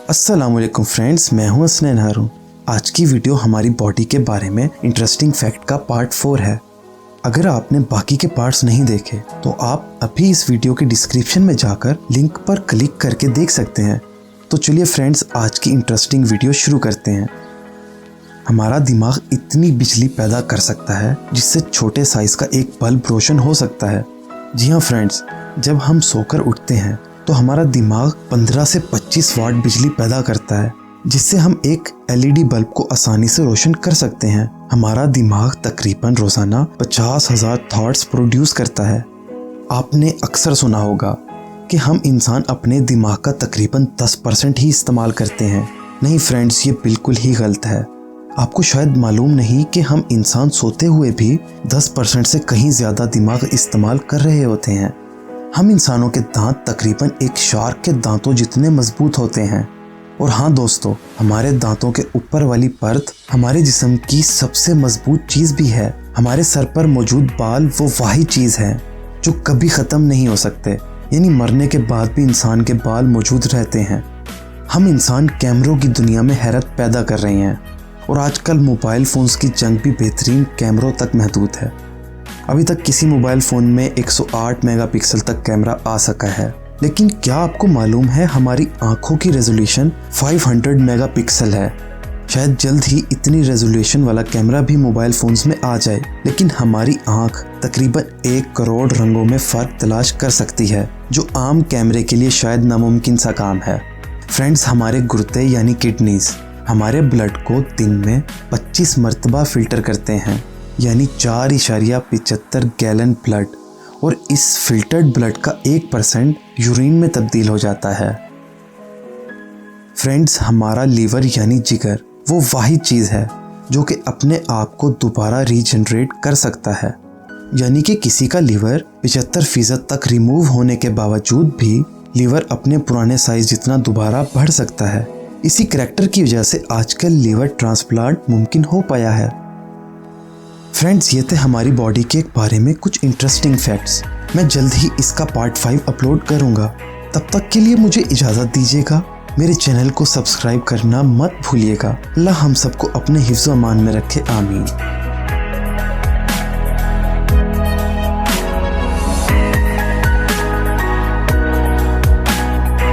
अस्सलामुअलैकुम फ्रेंड्स, मैं हूं हसनैन हारून। आज की वीडियो हमारी बॉडी के बारे में इंटरेस्टिंग फैक्ट का पार्ट 4 है। अगर आपने बाकी के पार्ट्स नहीं देखे तो आप अभी इस वीडियो के डिस्क्रिप्शन में जाकर लिंक पर क्लिक करके देख सकते हैं। तो चलिए फ्रेंड्स, आज की इंटरेस्टिंग वीडियो शुरू करते हैं। हमारा दिमाग इतनी बिजली पैदा कर सकता है जिससे छोटे साइज का एक बल्ब रोशन हो सकता है। जी हाँ फ्रेंड्स, जब हम सोकर उठते हैं तो हमारा दिमाग 15 से 25 वाट बिजली पैदा करता है, जिससे हम एक LED बल्ब को आसानी से रोशन कर सकते हैं। हमारा दिमाग तकरीबन रोजाना 50,000 थॉट्स प्रोड्यूस करता है। आपने अक्सर सुना होगा कि हम इंसान अपने दिमाग का तकरीबन 10% ही इस्तेमाल करते हैं। नहीं फ्रेंड्स, ये बिल्कुल ही गलत है। आपको शायद मालूम नहीं कि हम इंसान सोते हुए भी 10% से कहीं ज़्यादा दिमाग इस्तेमाल कर रहे होते हैं। हम इंसानों के दांत तकरीबन एक शार्क के दांतों जितने मजबूत होते हैं। और हाँ दोस्तों, हमारे दांतों के ऊपर वाली परत हमारे जिस्म की सबसे मजबूत चीज़ भी है। हमारे सर पर मौजूद बाल वो वाही चीज़ है जो कभी ख़त्म नहीं हो सकते, यानी मरने के बाद भी इंसान के बाल मौजूद रहते हैं। हम इंसान कैमरों की दुनिया में हैरत पैदा कर रहे हैं और आजकल मोबाइल फ़ोन्स की जंग भी बेहतरीन कैमरों तक महदूद है। अभी तक किसी मोबाइल फ़ोन में 108 मेगापिक्सल तक कैमरा आ सका है, लेकिन क्या आपको मालूम है हमारी आंखों की रेजोल्यूशन 500 मेगापिक्सल है। शायद जल्द ही इतनी रेजोल्यूशन वाला कैमरा भी मोबाइल फ़ोन्स में आ जाए, लेकिन हमारी आंख तकरीबन 1 करोड़ रंगों में फ़र्क तलाश कर सकती है, जो आम कैमरे के लिए शायद नामुमकिन सा काम है। फ्रेंड्स, हमारे गुर्दे यानी किडनीज़ हमारे ब्लड को दिन में 25 मरतबा फ़िल्टर करते हैं, यानी 4.75 गैलन ब्लड, और इस फिल्टर्ड ब्लड का 1% यूरिन में तब्दील हो जाता है। फ्रेंड्स, हमारा लीवर यानी जिगर वो वाहिद चीज़ है जो कि अपने आप को दोबारा रीजनरेट कर सकता है, यानी कि किसी का लीवर 75% तक रिमूव होने के बावजूद भी लीवर अपने पुराने साइज जितना दोबारा बढ़ सकता है। इसी करैक्टर की वजह से आजकल लीवर ट्रांसप्लांट मुमकिन हो पाया है। फ्रेंड्स, ये थे हमारी बॉडी के बारे में कुछ इंटरेस्टिंग फैक्ट्स। मैं जल्द ही इसका पार्ट 5 अपलोड करूँगा। तब तक के लिए मुझे इजाज़त दीजिएगा। मेरे चैनल को सब्सक्राइब करना मत भूलिएगा। अल्लाह हम सबको अपने हिफ्ज़-ओ-अमान में रखे, आमीन।